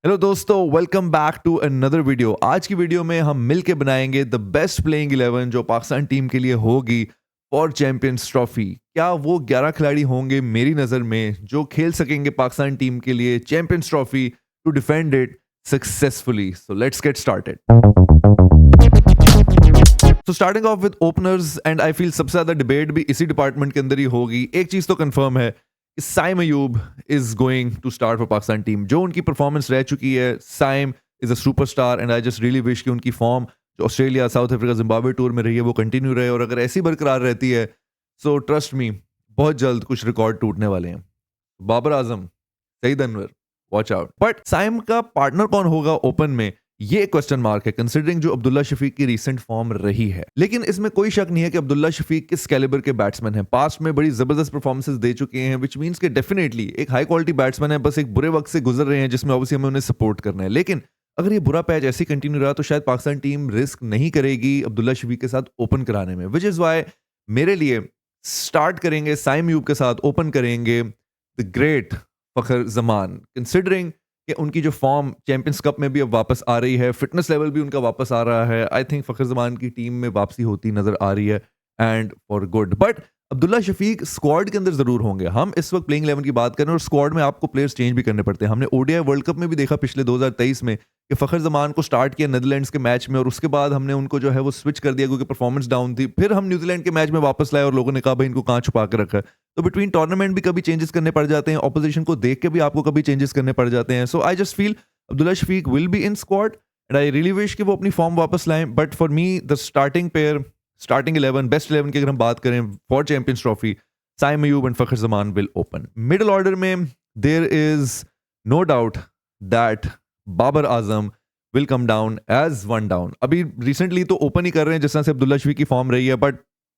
Hello दोस्तों, welcome back to another video. आज की वीडियो में हम मिलके बनाएंगे द बेस्ट प्लेइंग 11 जो पाकिस्तान टीम के लिए होगी फॉर चैंपियंस ट्रॉफी। क्या वो 11 खिलाड़ी होंगे मेरी नज़र में जो खेल सकेंगे पाकिस्तान टीम के लिए Champions Trophy to defend it successfully? So let's get started. तो starting off with openers, and I feel सबसे ज्यादा डिबेट भी इसी डिपार्टमेंट के अंदर ही होगी। एक चीज तो कंफर्म है, Saim Ayub is going to start for Pakistan team. जो उनकी परफॉर्मेंस रह चुकी है, Saim is a superstar and I just really wish कि उनकी फॉर्म जो Australia, South Africa, Zimbabwe tour में रही है वो कंटिन्यू रहे, और अगर ऐसी बरकरार रहती है सो ट्रस्ट मी बहुत जल्द कुछ रिकॉर्ड टूटने वाले हैं। Babar Azam, Saeed Anwar, watch out. But Saim का पार्टनर कौन होगा ओपन में, ये क्वेश्चन मार्क है कंसिडरिंग जो अब्दुल्ला शफीक की रीसेंट फॉर्म रही है। लेकिन इसमें कोई शक नहीं है कि अब्दुल्ला शफीक किस कैलिबर के बैट्समैन हैं। पास्ट में बड़ी जबरदस्त परफॉर्मेंसेस दे चुके हैं, विच मींस कि डेफिनेटली एक हाई क्वालिटी बैट्समैन है, बस एक बुरे वक्त से गुजर रहे हैं जिसमें ऑब्वियसली हमें उन्हें सपोर्ट करना है। लेकिन अगर ये बुरा पैच ऐसे कंटिन्यू रहा तो शायद पाकिस्तान टीम रिस्क नहीं करेगी अब्दुल्ला शफीक के साथ ओपन कराने में, विच इज वाई मेरे लिए स्टार्ट करेंगे साइम अयूब के साथ, ओपन करेंगे the great Fakhar Zaman, considering कि उनकी जो फॉर्म चैंपियंस कप में भी अब वापस आ रही है, फिटनेस लेवल भी उनका वापस आ रहा है। आई थिंक फखर जमान की टीम में वापसी होती नजर आ रही है and for good. But Abdullah Shafique squad के अंदर जरूर होंगे। हम इस वक्त प्लेइंग 11 की बात करें और स्क्वाड में आपको प्लेयर्स चेंज भी करने पड़ते हैं। हमने ओडीआई वर्ल्ड कप में भी देखा पिछले 2023 में कि फखर जमान को स्टार्ट किया नीदरलैंड्स के मैच में और उसके बाद हमने उनको जो है वो स्विच कर दिया क्योंकि परफॉर्मेंस डाउन थी। फिर हम न्यूजीलैंड के मैच में वापस लाए और लोगों ने कहा भाई इनको कहाँ छुपा के रखा है। तो बिटवीन टूर्नामेंट भी कभी चेंजेस करने पड़ जाते हैं, ऑपोजिशन को देख के भी आपको कभी चेंजेस करने पड़ जाते हैं। So I just feel Abdullah Shafique will be in squad and I really wish कि वो अपनी फॉर्म वापस लाएं। But for me the starting pair, starting 11, best 11 की अगर हम बात करें for Champions Trophy, Saim Ayub and Fakhar Zaman will open. Middle order में there is no doubt that Babar Azam will come down as one down. अभी रिसेंटली तो ओपन ही कर रहे हैं जिस तरह से अब्दुल्ला शफीक की फॉर्म रही है, बट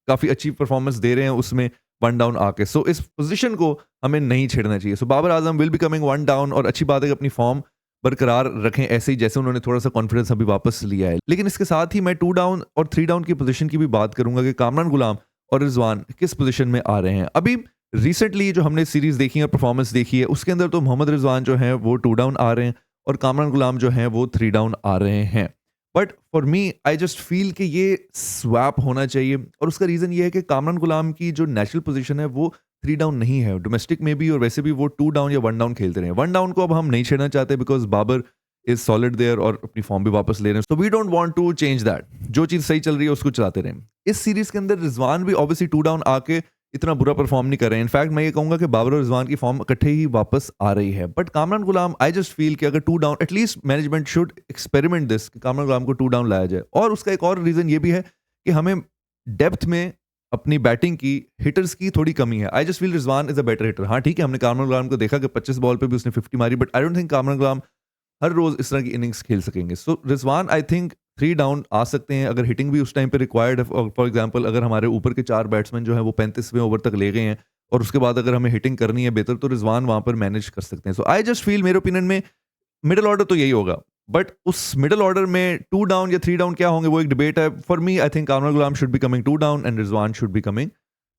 काफी अच्छी परफॉर्मेंस दे रहे हैं उसमें वन डाउन आके। सो इस पोजीशन को हमें नहीं छेड़ना चाहिए। So Babar Azam will be coming one down, और अच्छी बात है कि अपनी फॉर्म बरकरार रखें ऐसे ही जैसे उन्होंने थोड़ा सा कॉन्फिडेंस अभी वापस लिया है। लेकिन इसके साथ ही मैं 2 डाउन और 3 डाउन की पोजीशन की भी बात करूंगा कि कामरान गुलाम और रिजवान किस पोजीशन में आ रहे हैं। अभी रिसेंटली जो हमने सीरीज देखी है और परफॉर्मेंस देखी है उसके अंदर तो मोहम्मद रिजवान जो है वो 2 डाउन आ रहे हैं और कामरान गुलाम जो है वो 3 डाउन आ रहे हैं। But for me I just feel कि ये स्वैप होना चाहिए, और उसका रीजन ये है कि कामरान गुलाम की जो नेचुरल पोजीशन है वो 3 डाउन नहीं है। डोमेस्टिक में भी और वैसे भी वो 2 डाउन या 1 डाउन खेलते रहे। 1 डाउन को अब हम नहीं छेड़ना चाहते because Babar is solid there और अपनी फॉर्म भी वापस ले रहे हैं। So we don't want to change that. जो चीज सही चल रही है उसको चलाते रहें। इस सीरीज के अंदर रिजवान भी ऑब्वियसली 2 डाउन आके इतना बुरा परफॉर्म नहीं कर रहे हैं। इनफैक्ट मैं ये कहूंगा कि बाबर और रिजवान की फॉर्म इकट्ठे ही वापस आ रही है। But Kamran Ghulam I just feel कि अगर 2 down, at least management should experiment this कि कामरान गुलाम को 2 डाउन लाया जाए। और उसका एक और रीजन ये भी है कि हमें डेप्थ में अपनी बैटिंग की हिटर्स की थोड़ी कमी है। I just feel Rizwan is a better hitter. हाँ ठीक है, हमने कामरान गुलाम को देखा कि 25 बॉल पे भी उसने 50 मारी, but I don't think Kamran Ghulam हर रोज इस तरह की इनिंग्स खेल सकेंगे। So Rizwan I think 3 down आ सकते हैं अगर हिटिंग भी उस टाइम पे रिक्वायर्ड है। फॉर एग्जांपल अगर हमारे ऊपर के 4 बैट्समैन जो है वो 35वें ओवर तक ले गए हैं और उसके बाद अगर हमें हिटिंग करनी है बेहतर तो रिजवान वहां पर मैनेज कर सकते हैं। सो आई जस्ट फील, मेरे ओपिनियन में मिडिल ऑर्डर तो यही होगा, बट उस मिडिल ऑर्डर में 2 डाउन या 3 डाउन क्या होंगे वो एक डिबेट है। For me I think Kamran Ghulam should be coming 2 down and Rizwan should be coming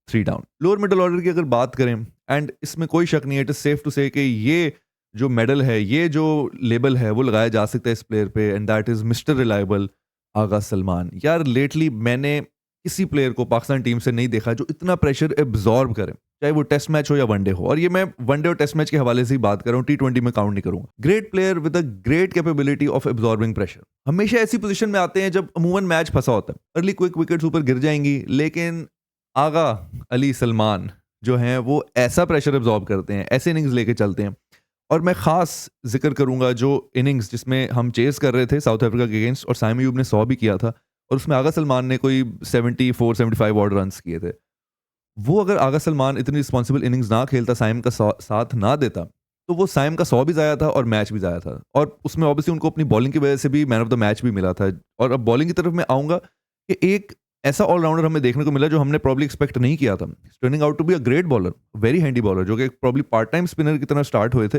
3 down. Lower middle order की अगर बात करें, एंड इसमें कोई शक नहीं है, इट इज सेफ टू से कि ये जो मेडल है, ये जो लेबल है वो लगाया जा सकता है इस प्लेयर पे, and that is mister reliable Agha Salman. यार लेटली मैंने किसी प्लेयर को पाकिस्तान टीम से नहीं देखा जो इतना प्रेशर एब्जॉर्ब करे, चाहे वो टेस्ट मैच हो या वनडे हो। और ये मैं वनडे और टेस्ट मैच के हवाले से ही बात कर रहा हूँ, T20 में काउंट नहीं करूंगा। Great player with a great capability of absorbing pressure हमेशा ऐसी पोजीशन में आते हैं जब अमूमन मैच फंसा होता है। अर्ली क्विक विकेट्स ऊपर गिर जाएंगी, लेकिन आगा अली सलमान जो हैं वो ऐसा प्रेशर एब्जॉर्ब करते हैं, ऐसे इनिंग्स लेके चलते हैं। और मैं खास जिक्र करूंगा जो इनिंग्स जिसमें हम चेस कर रहे थे साउथ अफ्रीका के अगेंस्ट और साइम अयूब ने 100 भी किया था और उसमें आगा सलमान ने कोई 74-75 ऑड रन किए थे। वो अगर आगा सलमान इतनी रिस्पॉन्सिबल इनिंग्स ना खेलता, साइम का साथ ना देता, तो वो साइम का 100 भी जाया था और मैच भी जाया था। और उसमें ऑब्वियसली उनको अपनी बॉलिंग की वजह से भी मैन ऑफ द मैच भी मिला था। और अब बॉलिंग की तरफ मैं आऊंगा कि एक ऐसा ऑलराउंडर हमें देखने को मिला जो हमने प्रॉब्ली एक्सपेक्ट नहीं किया था। Turning out to be a great bowler, very handy bowler, जो कि प्रॉब्ली पार्ट टाइम स्पिनर की तरह स्टार्ट हुए थे।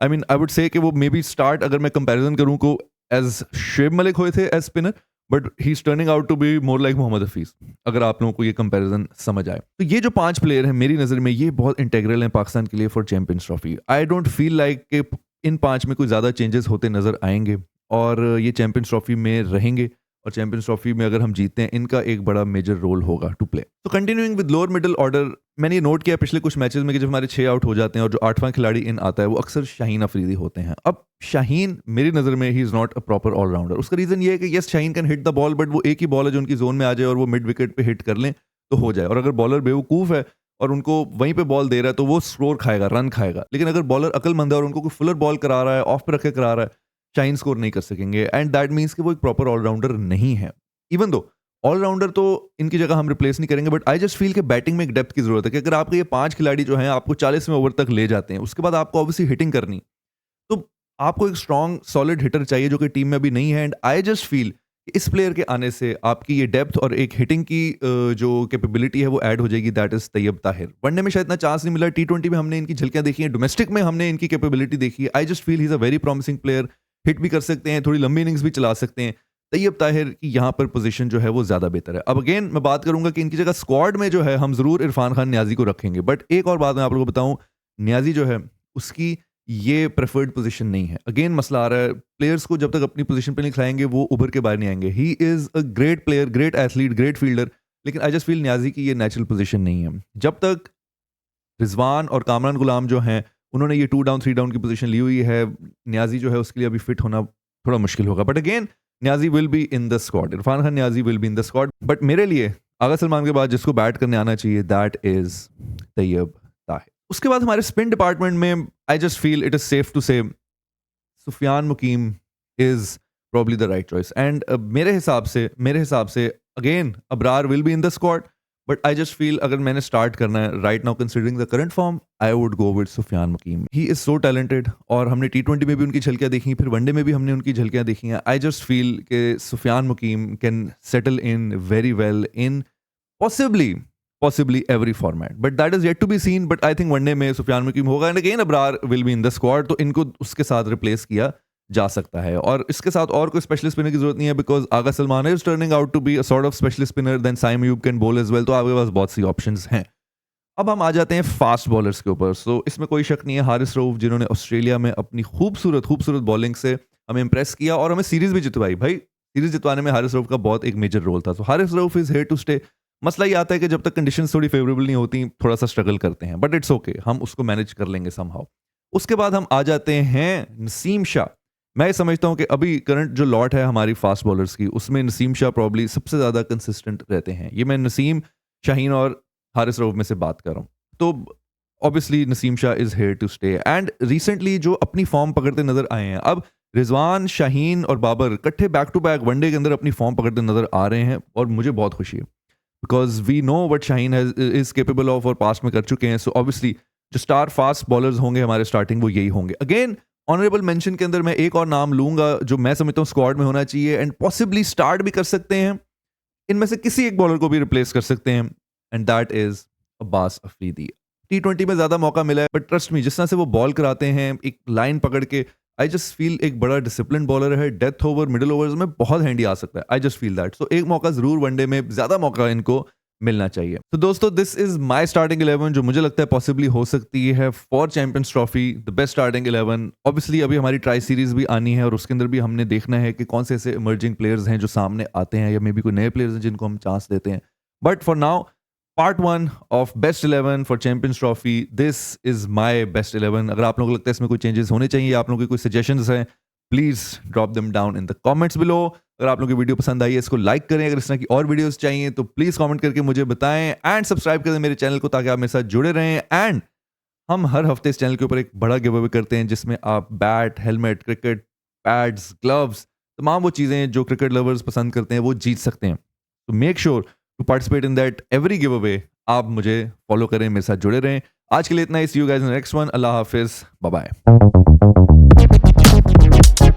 I mean I would say कि वो मे बी स्टार्ट, अगर मैं कंपैरिजन करूं को, एज शेब मलिक हुए थे as spinner, but he is turning out to be more like Mohammad Hafeez, अगर आप लोगों को ये कंपैरिजन समझ आए। तो ये जो 5 प्लेयर हैं मेरी नज़र में ये बहुत इंटेग्रल हैं पाकिस्तान के लिए for Champions trophy. I don't feel like कि इन 5 में कोई ज़्यादा चेंजेस होते नज़र आएँगे और ये चैंपियंस ट्रॉफी में रहेंगे और चैंपियंस ट्रॉफी में अगर हम जीतते हैं, इनका एक बड़ा मेजर रोल होगा टू प्ले। तो continuing with lower middle order, मैंने ये नोट किया पिछले कुछ मैचेस में कि जब हमारे 6 आउट हो जाते हैं और जो 8वां खिलाड़ी इन आता है, वो अक्सर शाहीन अफरीदी होते हैं। अब शाहीन मेरी नज़र में he is not a proper allrounder. उसका रीज़न ये है कि yes, Shaheen can hit the ball, but वो एक ही बॉल है जो उनकी जोन में आ जाए और वो मिड विकेट पे हिट कर लें तो हो जाए। और अगर बॉलर बेवकूफ़ है और उनको वहीं पे बॉल दे रहा है तो वो स्कोर खाएगा, रन खाएगा। लेकिन अगर बॉलर अक्लमंद है और उनको कोई फुलर बॉल करा रहा है, ऑफ पे रख के करा रहा है, शाहीन स्कोर नहीं कर सकेंगे एंड दैट मीन्स कि वो एक प्रॉपर ऑलराउंडर नहीं है। इवन दो ऑलराउंडर तो इनकी जगह हम रिप्लेस नहीं करेंगे, बट आई जस्ट फील कि बैटिंग में एक डेप्थ की जरूरत है कि अगर आपके ये 5 खिलाड़ी जो हैं आपको 40वें ओवर तक ले जाते हैं, उसके बाद आपको ऑब्वियसली हिटिंग करनी, तो आपको एक स्ट्रॉन्ग सॉलिड हिटर चाहिए जो कि टीम में अभी नहीं है। एंड आई जस्ट फील इस प्लेयर के आने से आपकी ये डेप्थ और एक हिटिंग की जो कैपेबिलिटी है वो ऐड हो जाएगी, that is Tayyab Tahir. One day में शायद इतना चांस नहीं मिला, T20 में हमने इनकी झलकियां देखी हैं, डोमेस्टिक में हमने इनकी कैपेबिलिटी देखी है। I just feel he is a very promising player, hit भी कर सकते हैं, थोड़ी लंबी इनिंग्स भी चला सकते हैं। तैयब ताहिर की यहाँ पर पोजीशन जो है वो ज़्यादा बेहतर है। अब अगेन मैं बात करूंगा कि इनकी जगह स्क्वाड में जो है हम ज़रूर इरफान खान न्याजी को रखेंगे, बट एक और बात मैं आप लोगों को बताऊं, न्याजी जो है उसकी ये प्रेफर्ड पोजीशन नहीं है। अगेन मसला आ रहा है, प्लेयर्स को जब तक अपनी पोजीशन पे नहीं खिलाएंगे वो उभर के बाहर नहीं आएंगे। He is a great player, great athlete, great fielder, लेकिन आई जस्ट फील न्याजी की ये नेचुरल पोजीशन नहीं है। जब तक रिजवान और कामरान गुलाम जो हैं उन्होंने ये 2 डाउन 3 डाउन की पोजीशन ली हुई है, न्याजी जो है उसके लिए अभी फिट होना थोड़ा मुश्किल होगा। But again Niazi will be in the squad, Irfan Khan Niazi will be in the squad. But मेरे लिए आगा सलमान के बाद जिसको बैट करने आना चाहिए दैट इज तैयब ताहिर। उसके बाद हमारे स्पिन डिपार्टमेंट में I just feel it is safe to say Sufiyan Muqeem is probably the right choice. And मेरे हिसाब से again Abrar will be in the squad, but I just feel अगर मैंने स्टार्ट करना है right now considering the current form, I would go with Sufiyan Muqeem. He is so talented और हमने T20 में भी उनकी झलकियां देखी, फिर वनडे में भी हमने उनकी झलकियां देखी हैं। आई जस्ट फील कि Sufiyan Muqeem can settle in very well in possibly every format, but that is yet to be seen. But I think one day में सुफियान मुकीम होगा and again Abrar will be in the squad, तो इनको उसके साथ रिप्लेस किया जा सकता है। और इसके साथ और कोई स्पेशलिस्ट स्पिनर की जरूरत नहीं है, because Agha Salman is turning out to be a sort of specialist spinner, then Saim Ayub can bowl as well, तो आपके पास बहुत सी ऑप्शंस हैं। अब हम आ जाते हैं फास्ट बॉलर्स के ऊपर। सो इसमें कोई शक नहीं है, हारिस रऊफ जिन्होंने ऑस्ट्रेलिया में अपनी खूबसूरत बॉलिंग से हमें इंप्रेस किया और हमें सीरीज भी जितवाई। भाई सीरीज जितवाने में हारिस रऊफ का बहुत एक मेजर रोल था। So Haris Rauf is here to stay. मसला ये आता है कि जब तक कंडीशंस थोड़ी फेवरेबल नहीं होती थोड़ा सा स्ट्रगल करते हैं, बट इट्स ओके, हम उसको मैनेज कर लेंगे समहाउ। उसके बाद हम आ जाते हैं नसीम शाह। मैं समझता हूं कि अभी करंट जो लॉट है हमारी फास्ट बॉलर्स की, उसमें नसीम शाह प्रॉब्ली सबसे ज़्यादा कंसिस्टेंट रहते हैं। ये मैं नसीम, शाहीन और हारिस रऊफ में से बात कर रहा हूँ। तो obviously Naseem Shah is here to stay and recently जो अपनी फॉर्म पकड़ते नजर आए हैं, अब रिजवान, शाहीन और बाबर इकट्ठे बैक टू बैक वनडे के अंदर अपनी फॉर्म पकड़ते नजर आ रहे हैं और मुझे बहुत खुशी है, because we know what Shaheen is capable of और पास्ट में कर चुके हैं। सो ऑब्वियसली जो स्टार फास्ट बॉलर्स होंगे हमारे स्टार्टिंग वो यही होंगे। अगेन ऑनरेबल मेंशन के अंदर मैं एक और नाम लूंगा जो मैं समझता हूँ स्क्वाड में होना चाहिए एंड पॉसिबली स्टार्ट भी कर सकते हैं, इनमें से किसी एक बॉलर को भी रिप्लेस कर सकते हैं, and that is Abbas Afridi. T20 में ज्यादा मौका मिला है, बट ट्रस्ट मी जिस तरह से वो बॉल कराते हैं एक लाइन पकड़ के, आई जस्ट फील एक बड़ा डिसिप्लिन बॉलर है। डेथ ओवर, मिडिल ओवर्स में बहुत हैंडी आ सकता है। I just feel that. So एक मौका जरूर वनडे में, ज्यादा मौका इनको मिलना चाहिए। तो दोस्तों दिस इज माय स्टार्टिंग 11 जो मुझे लगता है पॉसिबली हो सकती है for Champions trophy, the best starting 11। Obviously अभी हमारी ट्राई सीरीज भी आनी है और उसके अंदर भी हमने देखना है कि कौन से ऐसे इमर्जिंग प्लेयर्स हैं जो सामने आते हैं या मे बी कोई नए प्लेयर्स हैं जिनको हम चांस देते हैं। But for now part 1 of best 11 for Champions trophy, this is my best 11। अगर आप लोगों को लगता है इसमें कोई चेंजेस होने चाहिए, आप लोगों की कोई सजेशंस हैं, please drop them down in the comments below. अगर आप लोगों की वीडियो पसंद आई है इसको लाइक करें, अगर इस तरह की और वीडियोस चाहिए तो प्लीज कमेंट करके मुझे बताएं एंड सब्सक्राइब करें मेरे चैनल को ताकि आप मेरे साथ जुड़े रहें। एंड हम हर हफ्ते इस चैनल के ऊपर एक बड़ा गिव अवे करते हैं जिसमें आप bat, helmet, cricket pads, gloves, तमाम वो चीज़ें जो क्रिकेट लवर्स पसंद करते हैं वो जीत सकते हैं। तो make sure to participate in that every giveaway. आप मुझे फॉलो करें, मेरे साथ जुड़े रहें। आज के लिए इतना ही। See you guys in the next one. अल्लाह हाफिज, बाय बाय।